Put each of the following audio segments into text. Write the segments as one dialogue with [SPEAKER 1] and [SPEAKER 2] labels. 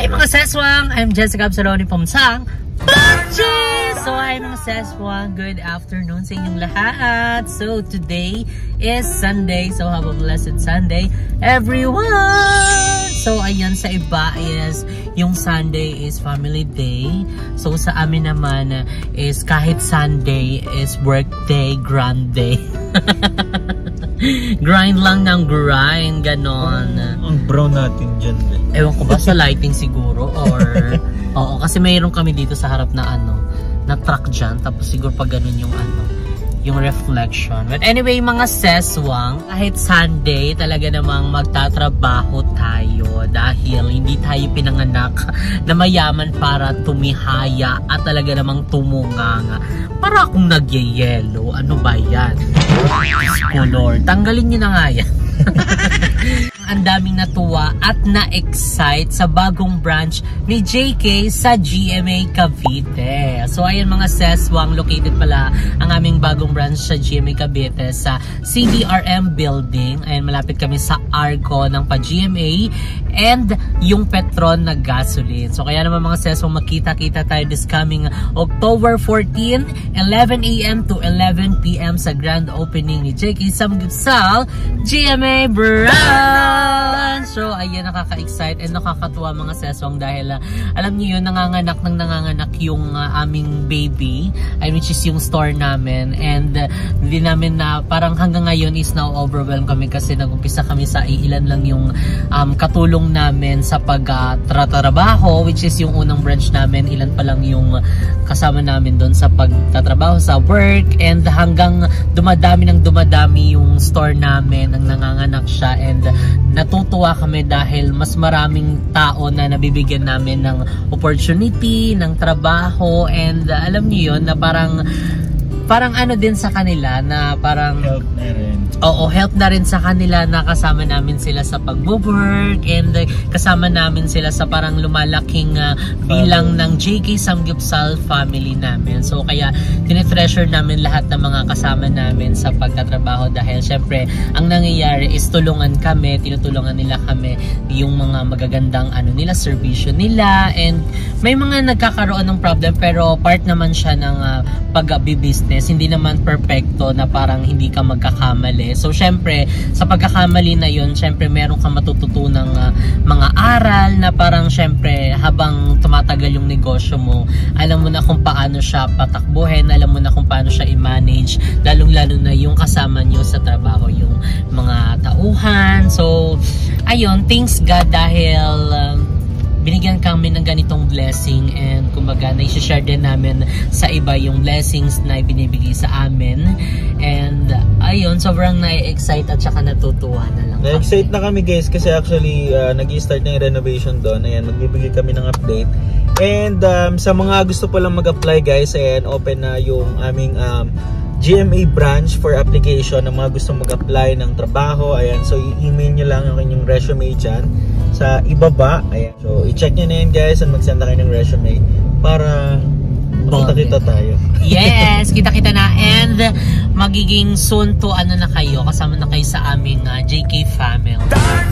[SPEAKER 1] Hi mga Seswang! I'm Jessica Absaloni from Sang Bunches! So hi mga Seswang, good afternoon sa inyong lahat. So today is Sunday, so have a blessed Sunday everyone! So ayan, sa iba is yung Sunday is family day. So sa amin naman is kahit Sunday is workday, grand day. Grind lang ng grind, ganon.
[SPEAKER 2] Ang brown natin dyan.
[SPEAKER 1] Ewan ko ba sa lighting siguro or oo, kasi mayroon kami dito sa harap na na truck dyan, tapos siguro pag ganun yung yung reflection. But anyway mga Seswang, kahit Sunday talaga namang magtatrabaho tayo dahil hindi tayo pinanganak na mayaman para tumihaya at talaga namang tumunganga. Para akong nagyayelo, ano ba yan? Lord, tanggalin nyo na nga yan. Ang daming natuwa at na-excite sa bagong branch ni JK sa GMA Cavite. So ayan mga Seswang, located pala ang aming bagong branch sa GMA Cavite sa CDRM building. Ayan, malapit kami sa Arco ng pa-GMA and yung Petron na gasoline. So kaya naman mga Seswang, makita-kita tayo this coming October 14, 11 AM to 11 PM sa grand opening ni JK Samgipsal GMA Branch. So ayan, nakaka-excite and nakakatuwa mga Seswang dahil alam niyo yun, nanganganak yung aming baby, which is yung store namin, and hindi namin na parang hanggang ngayon is now overwhelmed kami kasi nag-umpisa kami sa ilan lang yung katulong namin sa pagtatrabaho, which is yung unang branch namin, ilan pa lang yung kasama namin doon sa pagtatrabaho sa work, and hanggang dumadami yung store namin, ang nanganganak siya, and natutuwa kami dahil mas maraming tao na nabibigyan namin ng opportunity, ng trabaho, and alam niyo yun na parang ano din sa kanila na parang
[SPEAKER 2] help na rin.
[SPEAKER 1] Oo, help na rin sa kanila na kasama namin sila sa pag-work and kasama namin sila sa parang lumalaking bilang ng JK Samgipsal family namin. So kaya tinitreasure namin lahat ng mga kasama namin sa pagtatrabaho dahil syempre ang nangyayari is tulungan kami, tinutulungan nila kami yung mga magagandang nila, servisyo nila, and may mga nagkakaroon ng problem pero part naman siya ng pag-business, hindi naman perfecto na parang hindi ka magkakamali. So syempre sa pagkakamali na yun, syempre meron kang matututunang mga aral na parang syempre habang tumatagal yung negosyo mo, alam mo na kung paano siya patakbuhin, alam mo na kung paano siya i-manage, lalong-lalo na yung kasama nyo sa trabaho, yung mga tauhan. So ayun, thanks God dahil binigyan kami ng ganitong blessing, and kumbaga na-share din namin sa iba yung blessings na ibinibigay sa amin, and ayun, sobrang na-excite at saka natutuwa na lang.
[SPEAKER 2] Na-excite na kami guys kasi actually nag-i-start na yung renovation doon. Ayan, magbibigay kami ng update, and sa mga gusto pa lang mag-apply guys, ayan, open na yung aming GMA branch for application ng mga gusto mag-apply ng trabaho. Ayan, so i-email nyo lang yung inyong resume dyan sa ibaba. Ayan, so i-check nyo na yun guys and mag-send na kayo ng resume para makita-kita tayo.
[SPEAKER 1] Yes, kita-kita na, and magiging soon to na kayo, kasama na kayo sa aming JK family.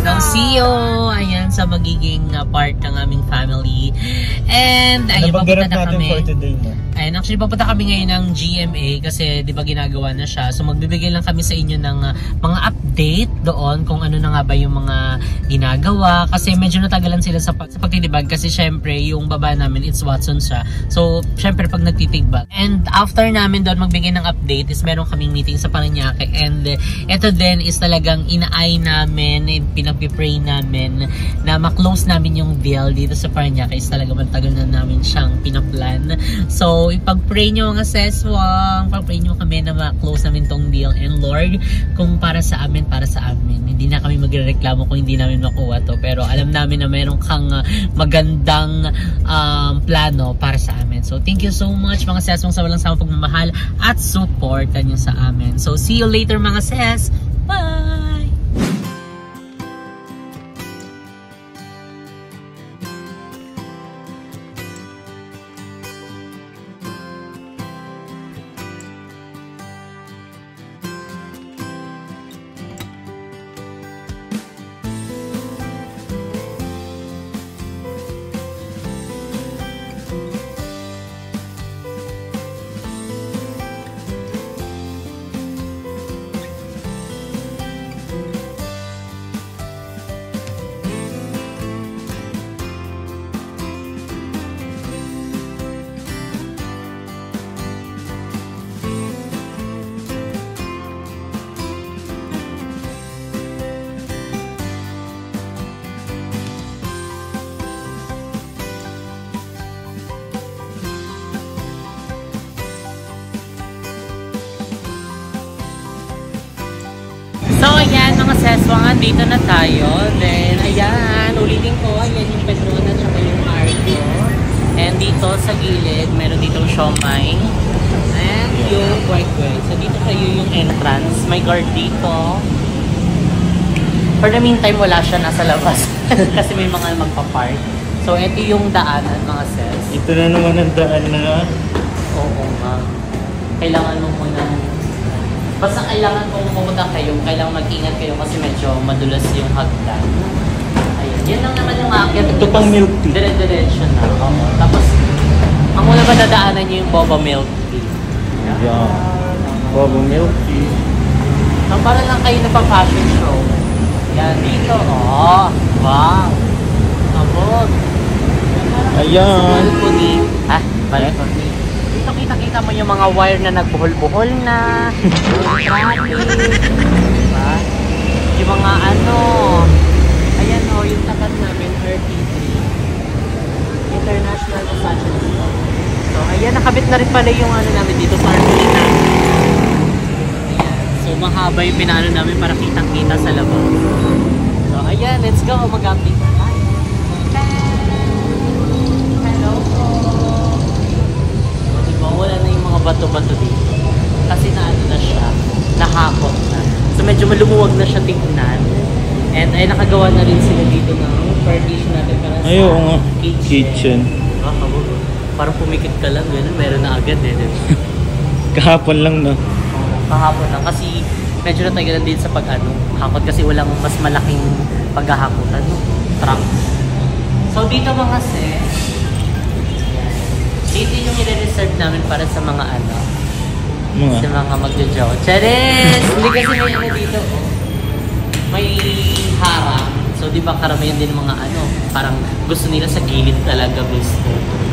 [SPEAKER 1] So see you, ayan, sa magiging part ng aming family. And ayun, papunta na kami.
[SPEAKER 2] For today mo?
[SPEAKER 1] Ayun, actually papunta kami ngayon ng GMA kasi di ba ginagawa na siya. So magbibigay lang kami sa inyo ng mga update doon kung ano na nga ba yung mga ginagawa, kasi medyo natagalan sila sa pagtitibag kasi syempre yung baba namin it's Watson siya. So syempre pag nagtitigbag, and after namin doon magbigay ng update is meron kaming meeting sa Paranaque, and ito din is talagang inaay namin, pinagpipray namin na ma-close namin yung deal dito sa Paranaque. Is talaga matagal na namin siyang pinaplan. So ipag-pray nyo mga Seswang, pag-pray nyo kami na ma-close namin tong deal, and Lord, kung para sa amin, hindi na kami magrereklamo kung hindi namin makuha to, pero alam namin na meron kang magandang plano para sa amin. So thank you so much mga Seswang sa walang samang pagmamahal at support nyo sa amin. So see you later mga Ses. Bye! Seswangan, dito na tayo. Then, ayan, ulitin ko, ayan yung Pedron at saka yung Argo. And dito sa gilid, meron ditong siomai. And yung kwek-kwek. So, dito kayo yung entrance. May guard dito. For the meantime, wala siya nasa labas. Kasi may mga magpa-park. So, ito yung daanan, mga sis.
[SPEAKER 2] Ito na naman ang daan na.
[SPEAKER 1] Oo, ma'am. Kailangan mo muna. Basta kailangan kung pumunta kayo, kailangan mag-ingat kayo kasi medyo madulas yung hagdan. Ayun. Yan lang naman yung akyat.
[SPEAKER 2] Ito pang milk tea.
[SPEAKER 1] Dire-diretso na. Oo. Tapos, ang una ba dadaanan nyo yung boba milk tea?
[SPEAKER 2] Yeah. Boba milk tea.
[SPEAKER 1] Para lang kayo na pang-fashion show. Yan, dito. Oh, wow. Abot.
[SPEAKER 2] Ayan.
[SPEAKER 1] Balcony. Balcony. Dito kita-kita mo yung mga wire na nagbuhol-buhol na. Diba? Yung mga ano. Ayan o, yung tapat namin, RT3. International Fashion Show. So, ayan, nakabit na rin pala yung ano namin dito sa Arcolina. Ayan. So, mahaba yung pinano namin para kitang-kita sa labas. So, ayan, let's go. Mag-update na tayo. Hello po. Diba, wala na yung mga bato-bato dito. Kasi na ano na siya, nahakot na. So, medyo malumuwag na siya tingnan. And ay nakagawa na rin sila dito ng partition natin para sa
[SPEAKER 2] nga. Kitchen.
[SPEAKER 1] Parang pumikit ka lang, gano'n, meron na agad eh.
[SPEAKER 2] Kahapon lang no?
[SPEAKER 1] Kahapon lang kasi medyo natagalan din sa pag-ano, hakot kasi walang mas malaking paghahakotan, no? Trunk. So dito mga sis, dito yung i-reserve namin para sa mga ano, sa mga magjo-jow. Charis! Hindi kasi may ano dito, oh. May harang. So di ba karamihan din mga ano, parang gusto nila sa gilid talaga gusto.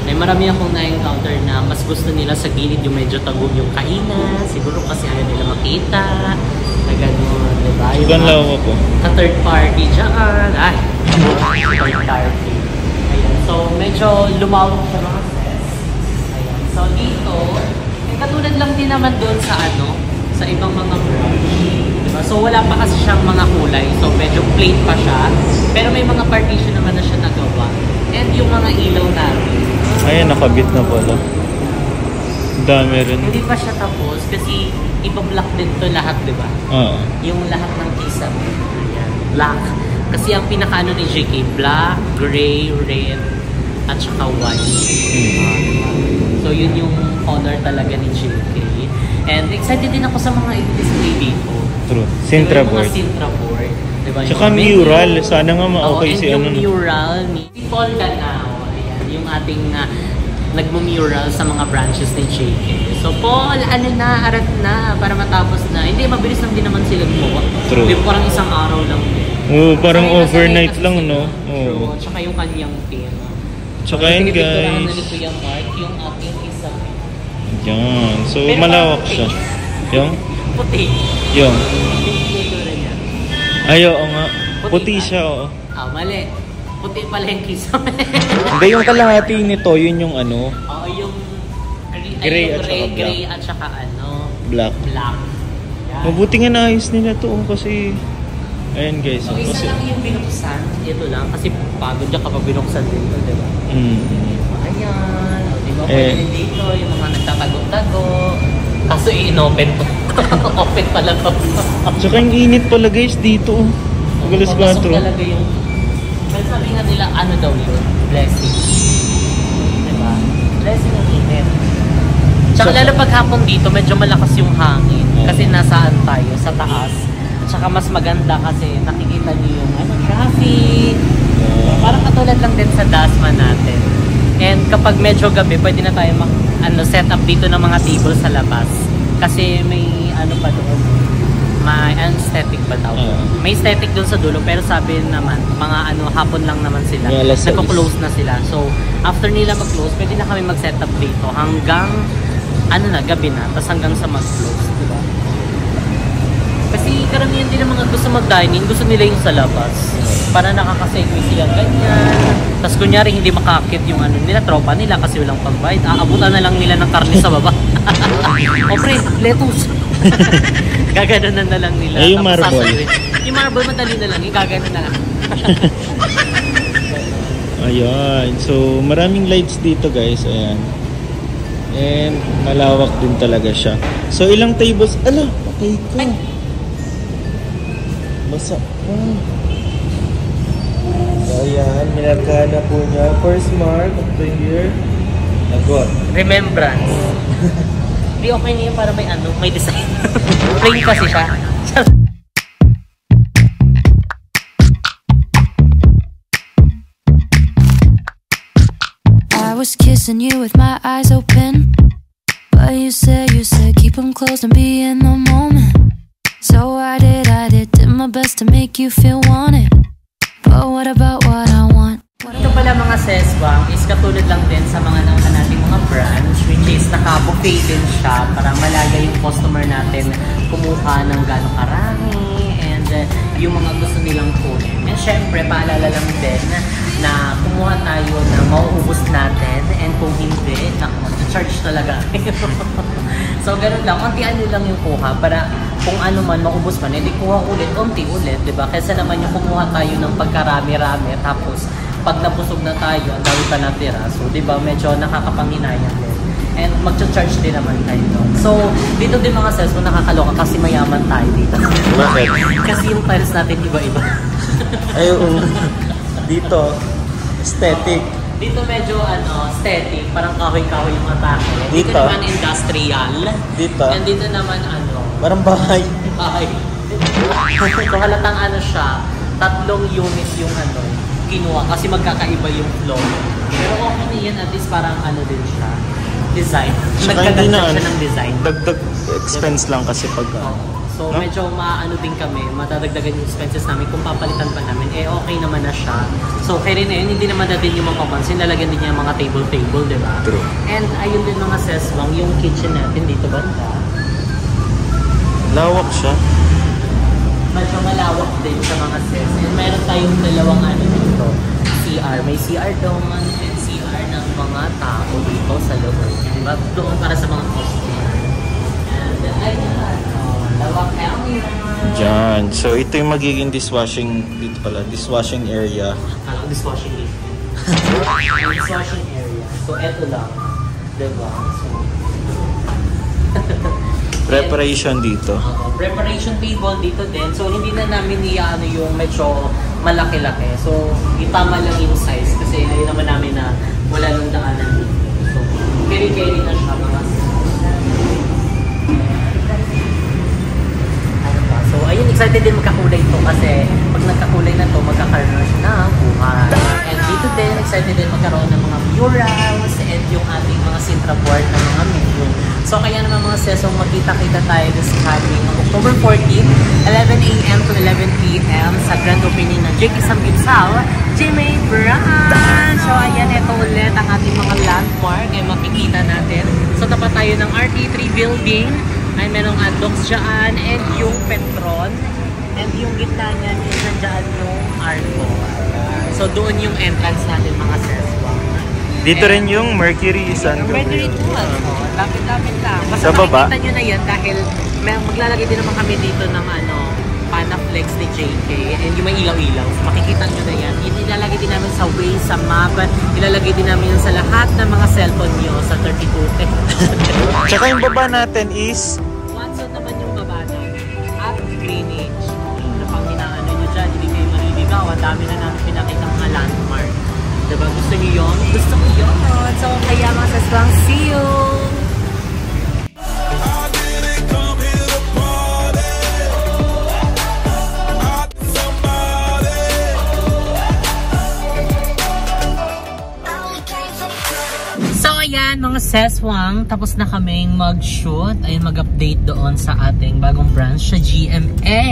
[SPEAKER 1] May marami akong na-encounter na mas gusto nila sa gilid yung medyo tagong yung kainan. Siguro kasi ayaw nila makita. Na gano'n, diba? Yung
[SPEAKER 2] Ganlaw ako.
[SPEAKER 1] Ka-third party dyan. Ay, third party. Ayan. So, medyo lumawak sa mga sis. Ayan. So, dito, katulad lang din naman doon sa ano, sa ibang mga branch. Diba? So, wala pa kasi siyang mga kulay. So, medyo plain pa siya. Pero may mga partition naman na siya nagawa. And yung mga ilaw natin.
[SPEAKER 2] Ayan, nakabit na pala. Dami rin.
[SPEAKER 1] Hindi pa siya tapos kasi ipa-black din to lahat, di ba?
[SPEAKER 2] Oo.
[SPEAKER 1] Yung lahat ng kisam. Ayan. Black. Kasi ang pinakaano ni JK, black, gray, red, at saka white. So, yun yung color talaga ni JK. And excited din ako sa mga display dito.
[SPEAKER 2] True. Sintra board.
[SPEAKER 1] Mga Sintra board. Diba?
[SPEAKER 2] Tsaka mural. Sana nga ma-okay si ano.
[SPEAKER 1] Yung mural ni Paul Danao. Ayan. Yung ating nagmumural sa mga branches ni JK. So, Paul, ano na, arat na, para matapos na. Hindi, mabilis lang din naman sila gumawa.
[SPEAKER 2] True.
[SPEAKER 1] Di parang isang araw lang din.
[SPEAKER 2] Oo, parang overnight lang, no? Oo.
[SPEAKER 1] Tsaka yung kanyang pin.
[SPEAKER 2] Tsaka yun, guys.
[SPEAKER 1] Na ni Kuya Mark, yung aking isang.
[SPEAKER 2] Yan. So,
[SPEAKER 1] Pero
[SPEAKER 2] malawak siya. Yung?
[SPEAKER 1] Puti.
[SPEAKER 2] Yung? Ay, oo nga. Puti
[SPEAKER 1] ba?
[SPEAKER 2] siya, oo.
[SPEAKER 1] Mali. Puti pala yung kisame.
[SPEAKER 2] Hindi, yung kalahati nito, yun yung ano?
[SPEAKER 1] Oo, yung
[SPEAKER 2] Gray at saka black.
[SPEAKER 1] Gray at saka ano?
[SPEAKER 2] Black.
[SPEAKER 1] Black. Yan.
[SPEAKER 2] Mabuti nga naayos nila to, kasi... Ayan, guys.
[SPEAKER 1] So, isa
[SPEAKER 2] kasi...
[SPEAKER 1] lang yung binuksan. Ito lang. Kasi pagod niya kapag binuksan dito, di ba? Ayan. O, di ba? Pwede rin dito. Yung mga nagtatago-tago. Kaso i-inopen to. Open pala to.
[SPEAKER 2] Tsaka yung init pala, guys, dito. Magalas ba ito?
[SPEAKER 1] Talaga yung... Well, sabi nga nila, ano daw yun? Blessing. Diba? Blessing ang init. Tsaka lalo pag hapon dito, medyo malakas yung hangin. Kasi nasaan tayo? Sa taas. Tsaka mas maganda kasi nakikita niyo yung ano, traffic. Parang katulad lang din sa Dasma natin. And kapag medyo gabi, pwede na tayo set up dito ng mga table sa labas. Kasi may ano pa doon. May aesthetic ba tawag? May aesthetic doon sa dulo, pero sabi naman, mga ano, hapon lang naman sila. Nagko-close na sila. So, after nila mag-close, pwede na kami mag-set up dito hanggang ano na, gabi na. Tapos hanggang sa mag-close, diba? Kasi karamihan din ng mga gusto mag-dining, gusto nila yung sa labas. Para nakakasegue sila ganyan. Tapos kunyari hindi makakit yung ano nila, tropa nila kasi walang pagbayad. Aabutan na lang nila ng karne sa baba. O pre, lettuce. Gaganon na lang nila.
[SPEAKER 2] Yung marble.
[SPEAKER 1] Yung marble madali na lang, yung gaganon na lang.
[SPEAKER 2] Ayan. So, maraming lights dito guys. Ayan. And malawak din talaga siya. So, ilang tables? Ala, patay ko. Basa pa. So, ayan. Minarkahan na po niya. First mark of the year. Nagot.
[SPEAKER 1] Remembrance. Di okay niya para may ano, may design. Plain kasi siya.
[SPEAKER 3] I was kissing you with my eyes open, but you said keep them closed and be in the moment. So I did my best to make you feel wanted. But what about what I want?
[SPEAKER 1] Ito pala mga seswang is katulad lang din sa mga nauna nating mga branch, which is naka-buffet din siya para malaga yung customer natin kumuha ng gano'ng karami and yung mga gusto nilang kunin. And syempre, paalala lang din na kumuha tayo na mauubos natin and kung hindi, charge talaga. So gano'n lang, unti-an lang yung kuha para kung ano man maubos man, hindi kuha ulit, unti ulit, diba? Kaysa naman yung kumuha tayo ng pagkarami-rami tapos pag nabusog na tayo, ang dami pa natira. So, di ba, medyo nakakapanghinayang din. And magcha-charge din naman tayo doon. So, dito din mga sales, kung nakakaloka kasi mayaman tayo dito.
[SPEAKER 2] Bakit?
[SPEAKER 1] Kasi yung tiles natin iba-iba.
[SPEAKER 2] Ay, dito, aesthetic.
[SPEAKER 1] Dito medyo aesthetic, parang kahoy-kahoy yung atake. Dito naman industrial.
[SPEAKER 2] Dito.
[SPEAKER 1] And dito naman
[SPEAKER 2] parang bahay.
[SPEAKER 1] Bahay. So, halatang siya, 3 units yung kinuha kasi magkakaiba yung flow. Pero okay na yan, at least parang din siya. Design. Nagkaganda siya ng design.
[SPEAKER 2] Dagdag expense lang kasi pag...
[SPEAKER 1] So medyo din kami, matadagdagan yung expenses namin kung papalitan pa namin, okay naman na siya. So kaya rin hindi naman natin yung mapapansin, lalagyan din niya mga table, di ba?
[SPEAKER 2] True.
[SPEAKER 1] And ayun din mga seswang, yung kitchen natin dito banda.
[SPEAKER 2] Lawak siya.
[SPEAKER 1] Medyo malawak din sa mga ses. And meron tayong dalawang dito. CR. May CR doon and CR ng mga tao dito sa loob. Diba? Doon para sa mga customer. And ayun, lawak area.
[SPEAKER 2] Diyan. So ito yung magiging dishwashing dito pala. Dishwashing area.
[SPEAKER 1] Dishwashing dito. Dishwashing area. So eto lang. Diba? So,
[SPEAKER 2] preparation dito.
[SPEAKER 1] Preparation table dito din. So, hindi na namin yung medyo malaki-laki. So, itama lang yung size kasi ayun naman namin na wala nang daanan dito. So, carry-carry na siya mga So, ayun, excited din magkakulay ito kasi pag nagkakulay na ito, magkakaroon na siya ng buhay. And dito din, excited din magkaroon ng mga murals and yung ating mga Sintra board ng mga menu. So, kaya naman mga sesong magkita-kita tayo this coming October 14, 11 a.m. to 11 p.m. sa grand opening ng Jake Isang Gitsal, GMA Branch! So, ayan, ito ulit ang ating mga landmark ay makikita natin. So, tapat tayo ng RT3 building. Ay merong dogs dyan and yung Petron and yung gitna niyan is nandiyan yung Arco. So doon yung entrance natin mga seswa.
[SPEAKER 2] Dito rin yung Mercury San
[SPEAKER 1] Mercury doon. Lapit-lapit lang. Basta
[SPEAKER 2] sa baba?
[SPEAKER 1] makikita nyo na yan dahil maglalagay din naman kami dito ng Panaflex ni JK and yung may ilaw-ilaw. So, makikita nyo na yan. Ilalagay din namin sa Waze, sa map, ilalagay din namin yun sa lahat ng mga cellphone nyo sa 32.
[SPEAKER 2] Tsaka yung baba natin is
[SPEAKER 1] Watson naman yung baba namin at Greenwich. Pag hinaano nyo dyan, hindi kayo maliligaw. Ang dami na namin pinakita mga landmark. Diba? Gusto nyo yun? Gusto ko yun. So kaya mga saswang, see you! Ayan mga seswang, tapos na kaming mag-shoot. Ayun, mag-update doon sa ating bagong branch sa GMA.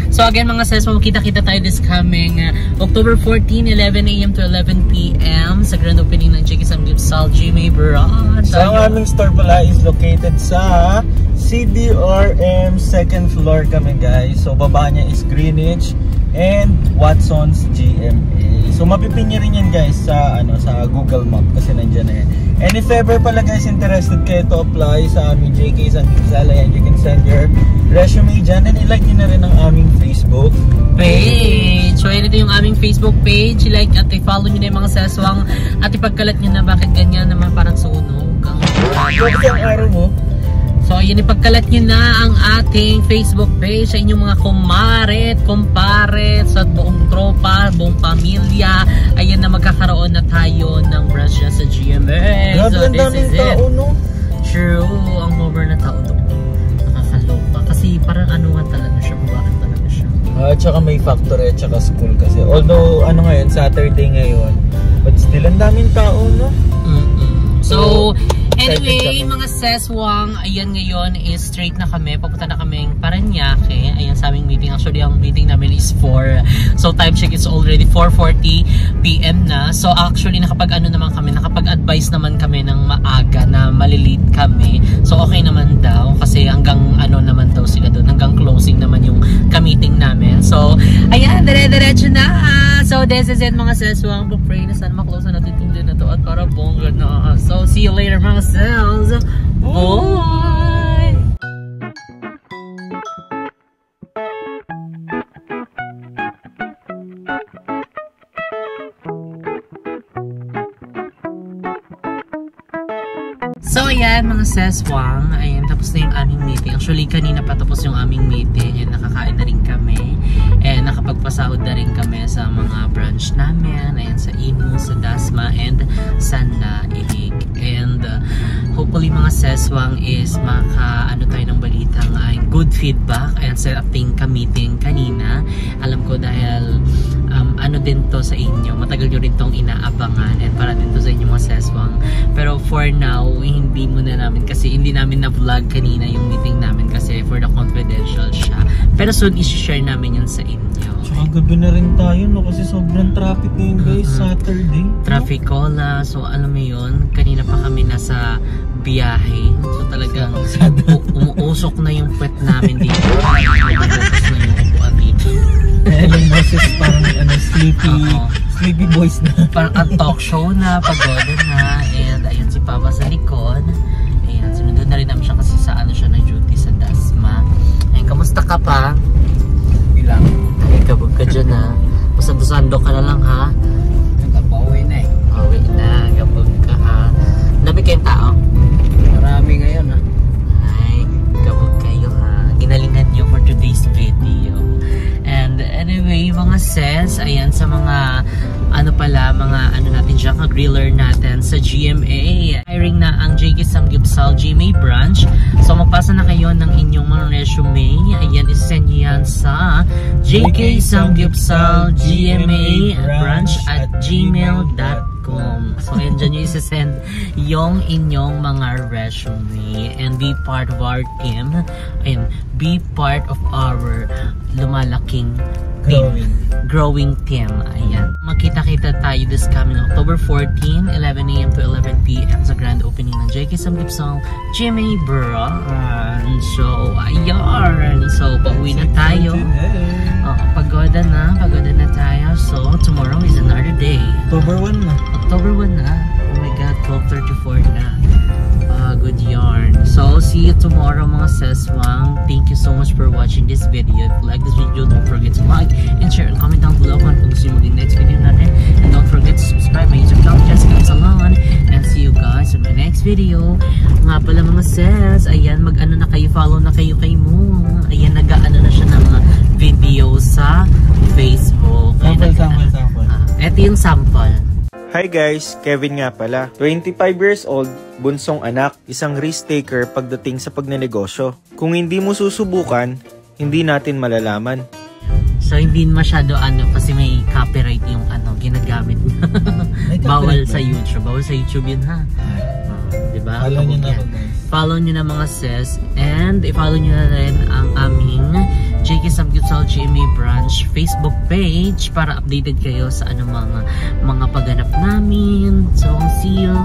[SPEAKER 1] So again mga seswang, kita-kita tayo this coming October 14, 11 a.m. to 11 p.m. sa grand opening ng Jake Isang Gitsal GMA Branch.
[SPEAKER 2] So ang aming store pala is located sa CDRM 2nd floor kami guys. So baba niya is Greenwich. and Watson's GMA. So mapipin nyo rin yan guys sa sa Google Map kasi nandiyan na yan. And if ever pala guys interested kayo to apply sa aming JK San Gipsal, and you can send your resume dyan, and i-like nyo na rin ang aming Facebook
[SPEAKER 1] page. So ito yung aming Facebook page, like at i-follow nyo na yung mga seswang at ipagkalat nyo na bakit ganyan naman parang sunog ang
[SPEAKER 2] araw mo.
[SPEAKER 1] So, yun, ipagkalat nyo na ang ating Facebook page sa inyong mga kumaret, kumparet, sa buong tropa, buong pamilya. Ayan na, magkakaroon na tayo ng branch sa GMA.
[SPEAKER 2] Grabe,
[SPEAKER 1] so,
[SPEAKER 2] ang daming tao, no?
[SPEAKER 1] True, ang over na tao doon. Nakakaloka. Kasi parang anuhan talaga siya, bakit talaga siya.
[SPEAKER 2] Tsaka may factory at tsaka school kasi. Although, ngayon, Saturday ngayon. But still, ang daming tao, no?
[SPEAKER 1] So, anyway, mga seswang, ayan ngayon is straight na kami. Papunta na kaming Parañaque. Ayan sa aming meeting. Actually, ang meeting namin is 4. So, time check is already 4:40 PM na. So, actually, nakapag-advise naman kami ng maaga na malilate kami. So, okay naman daw. Kasi hanggang naman daw sila doon. Hanggang closing naman yung ka-meeting namin. So, ayan, dire-diretso na. So, this is it mga seswang. Pag-pray na sana maklose natin itong din na to. At para bongga na. So, see you later mga cells. Bye! So ayan mga seswang, ayan tapos na yung aming meeting. Actually kanina pa tapos yung aming meeting and nakakain na rin kami. And nakapagpasahod na rin kami sa mga branch namin. Ayan sa Imu, sa Dasma, and sa Naig. And hopefully mga seswang is tayo ng balitang good feedback. Ayan sa ating ka-meeting kanina. Alam ko dahil din to sa inyo. Matagal nyo rin tong inaabangan and para din to sa inyo mga seswang. Pero for now, hindi muna namin kasi hindi namin na-vlog kanina yung meeting namin kasi for the confidential siya. Pero soon isi-share namin yun sa inyo.
[SPEAKER 2] Tsaka gabi na rin tayo no kasi sobrang traffic ngayon guys, Saturday.
[SPEAKER 1] Traffic cola. So alam mo yun, kanina pa kami nasa biyahe. So talagang umuusok na yung puwet namin dito. Umuusok na yung upuan dito.
[SPEAKER 2] Yung boses parang sleepy voice na.
[SPEAKER 1] Parang ang talk show na, pagoda na. And ayun si Papa sa likod. Ayan, sinunod na rin namin siya kasi sa siya na duty sa Dasma. Ayun, kamusta ka pa?
[SPEAKER 2] Bilang.
[SPEAKER 1] Ay, kabog ka dyan ha. Pasando ka na lang ha.
[SPEAKER 2] Pauwi na eh.
[SPEAKER 1] Pauwi na, kabog ka ha. Dami kayong tao?
[SPEAKER 2] Marami ngayon ha.
[SPEAKER 1] Ay, kabog kayo ha. Ginalingan nyo for today's video. And anyway, mga ses, ayan sa mga natin dyan, griller natin sa GMA. Hiring na ang JK San Gipsal GMA branch. So magpasa na kayo ng inyong mga resume. Ayan, isend nyo yan sa JK San Gipsal GMA branch at gmail.com. So ayan dyan nyo isasend yung inyong mga resume and be part of our team. Ayan, be part of our lumalaking growing team. Ayan. Magkita-kita tayo this coming October 14, 11 AM to 11 PM sa grand opening ng JK San Gipsal GMA branch. So, ayan. So, pauwi na tayo. Pagoda na tayo. So, tomorrow is another day.
[SPEAKER 2] October 1 na.
[SPEAKER 1] October 1 na. Oh my God, 12:34 na. Good yarn. So, see you tomorrow mga seswang. Thank you so much for watching this video. If you like this video, don't forget to like and share and comment down below kung gusto nyo maging next video natin. And don't forget to subscribe my YouTube channel, Jessica Salon. And see you guys in my next video. Nga pala mga ses, ayan, na kayo, follow na kayo kay mo. Ayan, nag-ano na siya ng video sa Facebook.
[SPEAKER 2] Sample.
[SPEAKER 1] Ito yung sample.
[SPEAKER 2] Hi guys, Kevin nga pala. 25 years old, bunsong anak, isang risk taker pagdating sa pagnenegosyo. Kung hindi mo susubukan, hindi natin malalaman.
[SPEAKER 1] So hindi masyado kasi may copyright yung ginagamit. Bawal sa YouTube. Bawal sa YouTube yun ha. Diba?
[SPEAKER 2] Follow nyo na guys.
[SPEAKER 1] Follow nyo na mga sis. And i-follow nyo na rin ang aming JK San Gipsal GMA branch Facebook page para updated kayo sa mga pagganap namin. So see you.